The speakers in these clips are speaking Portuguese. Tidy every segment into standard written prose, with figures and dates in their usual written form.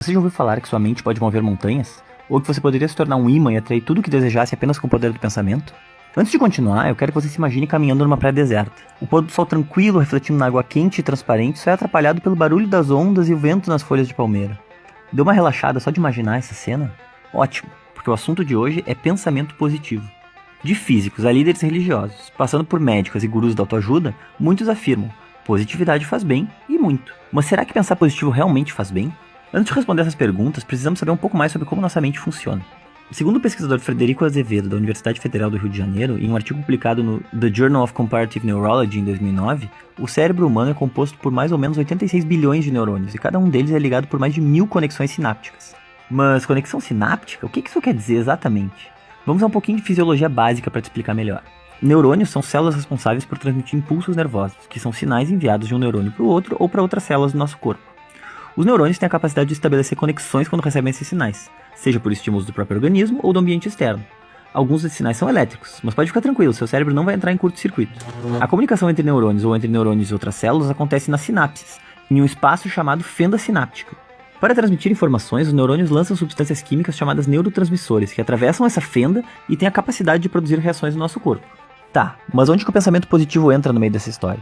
Você já ouviu falar que sua mente pode mover montanhas? Ou que você poderia se tornar um imã e atrair tudo o que desejasse apenas com o poder do pensamento? Antes de continuar, eu quero que você se imagine caminhando numa praia deserta. O pôr do sol tranquilo, refletindo na água quente e transparente, só é atrapalhado pelo barulho das ondas e o vento nas folhas de palmeira. Deu uma relaxada só de imaginar essa cena? Ótimo, porque o assunto de hoje é pensamento positivo. De físicos a líderes religiosos, passando por médicos e gurus da autoajuda, muitos afirmam: positividade faz bem, e muito. Mas será que pensar positivo realmente faz bem? Antes de responder essas perguntas, precisamos saber um pouco mais sobre como nossa mente funciona. Segundo o pesquisador Frederico Azevedo, da Universidade Federal do Rio de Janeiro, em um artigo publicado no The Journal of Comparative Neurology em 2009, o cérebro humano é composto por mais ou menos 86 bilhões de neurônios, e cada um deles é ligado por mais de 1000 conexões sinápticas. Mas conexão sináptica? O que isso quer dizer exatamente? Vamos a um pouquinho de fisiologia básica para te explicar melhor. Neurônios são células responsáveis por transmitir impulsos nervosos, que são sinais enviados de um neurônio para o outro ou para outras células do nosso corpo. Os neurônios têm a capacidade de estabelecer conexões quando recebem esses sinais, seja por estímulos do próprio organismo ou do ambiente externo. Alguns desses sinais são elétricos, mas pode ficar tranquilo, seu cérebro não vai entrar em curto-circuito. A comunicação entre neurônios ou entre neurônios e outras células acontece nas sinapses, em um espaço chamado fenda sináptica. Para transmitir informações, os neurônios lançam substâncias químicas chamadas neurotransmissores, que atravessam essa fenda e têm a capacidade de produzir reações no nosso corpo. Tá, mas onde que o pensamento positivo entra no meio dessa história?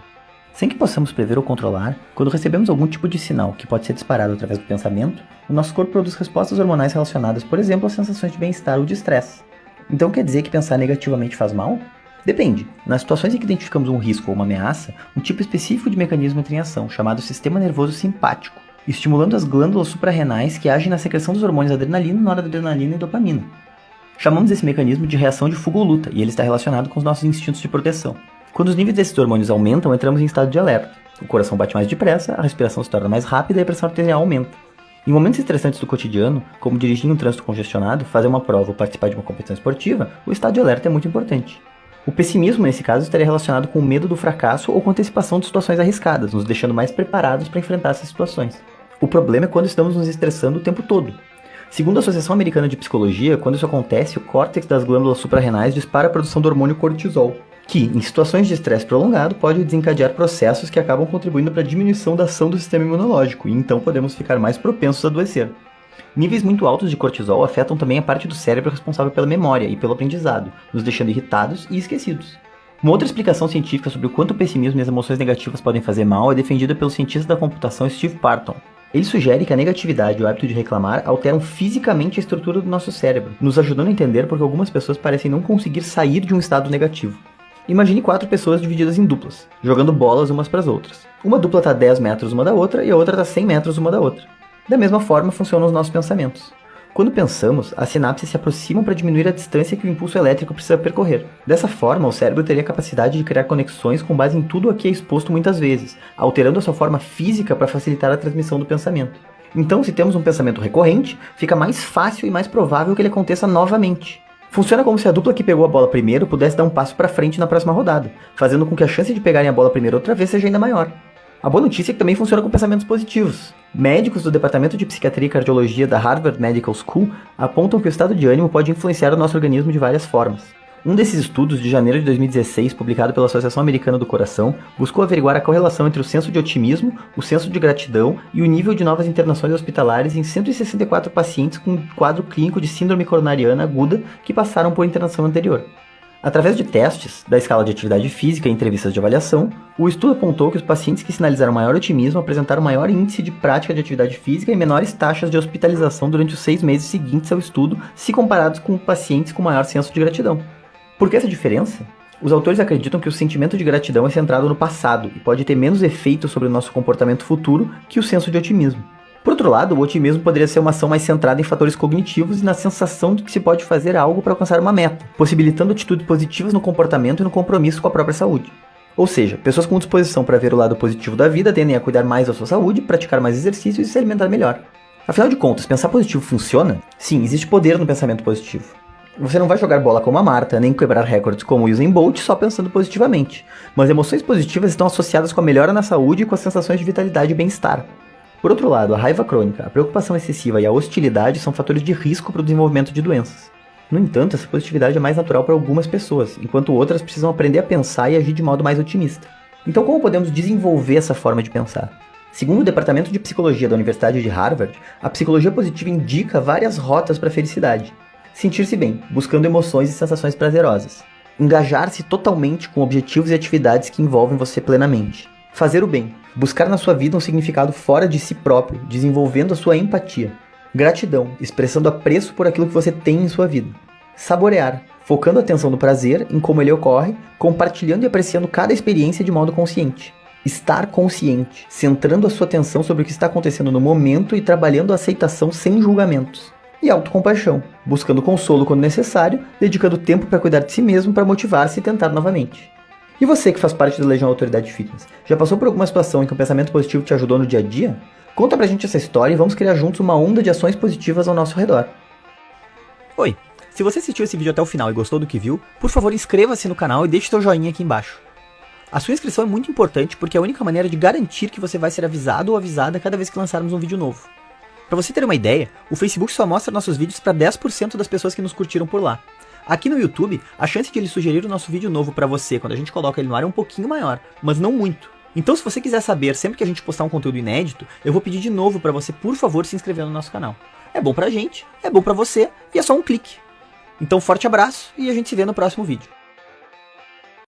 Sem que possamos prever ou controlar, quando recebemos algum tipo de sinal que pode ser disparado através do pensamento, o nosso corpo produz respostas hormonais relacionadas, por exemplo, às sensações de bem-estar ou de estresse. Então quer dizer que pensar negativamente faz mal? Depende. Nas situações em que identificamos um risco ou uma ameaça, um tipo específico de mecanismo entra em ação, chamado sistema nervoso simpático, estimulando as glândulas suprarrenais que agem na secreção dos hormônios adrenalina, noradrenalina e dopamina. Chamamos esse mecanismo de reação de fuga ou luta, e ele está relacionado com os nossos instintos de proteção. Quando os níveis desses hormônios aumentam, entramos em estado de alerta. O coração bate mais depressa, a respiração se torna mais rápida e a pressão arterial aumenta. Em momentos estressantes do cotidiano, como dirigir em um trânsito congestionado, fazer uma prova ou participar de uma competição esportiva, o estado de alerta é muito importante. O pessimismo, nesse caso, estaria relacionado com o medo do fracasso ou com a antecipação de situações arriscadas, nos deixando mais preparados para enfrentar essas situações. O problema é quando estamos nos estressando o tempo todo. Segundo a Associação Americana de Psicologia, quando isso acontece, o córtex das glândulas suprarrenais dispara a produção do hormônio cortisol, que, em situações de estresse prolongado, pode desencadear processos que acabam contribuindo para a diminuição da ação do sistema imunológico, e então podemos ficar mais propensos a adoecer. Níveis muito altos de cortisol afetam também a parte do cérebro responsável pela memória e pelo aprendizado, nos deixando irritados e esquecidos. Uma outra explicação científica sobre o quanto o pessimismo e as emoções negativas podem fazer mal é defendida pelo cientista da computação Steve Parton. Ele sugere que a negatividade e o hábito de reclamar alteram fisicamente a estrutura do nosso cérebro, nos ajudando a entender porque algumas pessoas parecem não conseguir sair de um estado negativo. Imagine 4 pessoas divididas em duplas, jogando bolas umas para as outras. Uma dupla está a 10 metros uma da outra e a outra está a 100 metros uma da outra. Da mesma forma funcionam os nossos pensamentos. Quando pensamos, as sinapses se aproximam para diminuir a distância que o impulso elétrico precisa percorrer. Dessa forma, o cérebro teria a capacidade de criar conexões com base em tudo a que é exposto muitas vezes, alterando a sua forma física para facilitar a transmissão do pensamento. Então, se temos um pensamento recorrente, fica mais fácil e mais provável que ele aconteça novamente. Funciona como se a dupla que pegou a bola primeiro pudesse dar um passo para frente na próxima rodada, fazendo com que a chance de pegarem a bola primeiro outra vez seja ainda maior. A boa notícia é que também funciona com pensamentos positivos. Médicos do Departamento de Psiquiatria e Cardiologia da Harvard Medical School apontam que o estado de ânimo pode influenciar o nosso organismo de várias formas. Um desses estudos, de janeiro de 2016, publicado pela Associação Americana do Coração, buscou averiguar a correlação entre o senso de otimismo, o senso de gratidão e o nível de novas internações hospitalares em 164 pacientes com quadro clínico de síndrome coronariana aguda que passaram por internação anterior. Através de testes, da escala de atividade física e entrevistas de avaliação, o estudo apontou que os pacientes que sinalizaram maior otimismo apresentaram maior índice de prática de atividade física e menores taxas de hospitalização durante os 6 meses seguintes ao estudo, se comparados com pacientes com maior senso de gratidão. Por que essa diferença? Os autores acreditam que o sentimento de gratidão é centrado no passado e pode ter menos efeito sobre o nosso comportamento futuro que o senso de otimismo. Por outro lado, o otimismo poderia ser uma ação mais centrada em fatores cognitivos e na sensação de que se pode fazer algo para alcançar uma meta, possibilitando atitudes positivas no comportamento e no compromisso com a própria saúde. Ou seja, pessoas com disposição para ver o lado positivo da vida tendem a cuidar mais da sua saúde, praticar mais exercícios e se alimentar melhor. Afinal de contas, pensar positivo funciona? Sim, existe poder no pensamento positivo. Você não vai jogar bola como a Marta, nem quebrar recordes como o Usain Bolt só pensando positivamente. Mas emoções positivas estão associadas com a melhora na saúde e com as sensações de vitalidade e bem-estar. Por outro lado, a raiva crônica, a preocupação excessiva e a hostilidade são fatores de risco para o desenvolvimento de doenças. No entanto, essa positividade é mais natural para algumas pessoas, enquanto outras precisam aprender a pensar e agir de modo mais otimista. Então, como podemos desenvolver essa forma de pensar? Segundo o Departamento de Psicologia da Universidade de Harvard, a psicologia positiva indica várias rotas para a felicidade. Sentir-se bem, buscando emoções e sensações prazerosas. Engajar-se totalmente com objetivos e atividades que envolvem você plenamente. Fazer o bem, buscar na sua vida um significado fora de si próprio, desenvolvendo a sua empatia. Gratidão, expressando apreço por aquilo que você tem em sua vida. Saborear, focando a atenção no prazer, em como ele ocorre, compartilhando e apreciando cada experiência de modo consciente. Estar consciente, centrando a sua atenção sobre o que está acontecendo no momento e trabalhando a aceitação sem julgamentos. E autocompaixão, buscando consolo quando necessário, dedicando tempo para cuidar de si mesmo para motivar-se e tentar novamente. E você que faz parte da Legião Autoridade Fitness, já passou por alguma situação em que o pensamento positivo te ajudou no dia a dia? Conta pra gente essa história e vamos criar juntos uma onda de ações positivas ao nosso redor. Oi, se você assistiu esse vídeo até o final e gostou do que viu, por favor inscreva-se no canal e deixe seu joinha aqui embaixo. A sua inscrição é muito importante porque é a única maneira de garantir que você vai ser avisado ou avisada cada vez que lançarmos um vídeo novo. Para você ter uma ideia, o Facebook só mostra nossos vídeos para 10% das pessoas que nos curtiram por lá. Aqui no YouTube, a chance de ele sugerir o nosso vídeo novo para você quando a gente coloca ele no ar é um pouquinho maior, mas não muito. Então se você quiser saber sempre que a gente postar um conteúdo inédito, eu vou pedir de novo para você, por favor, se inscrever no nosso canal. É bom pra gente, é bom pra você e é só um clique. Então forte abraço e a gente se vê no próximo vídeo.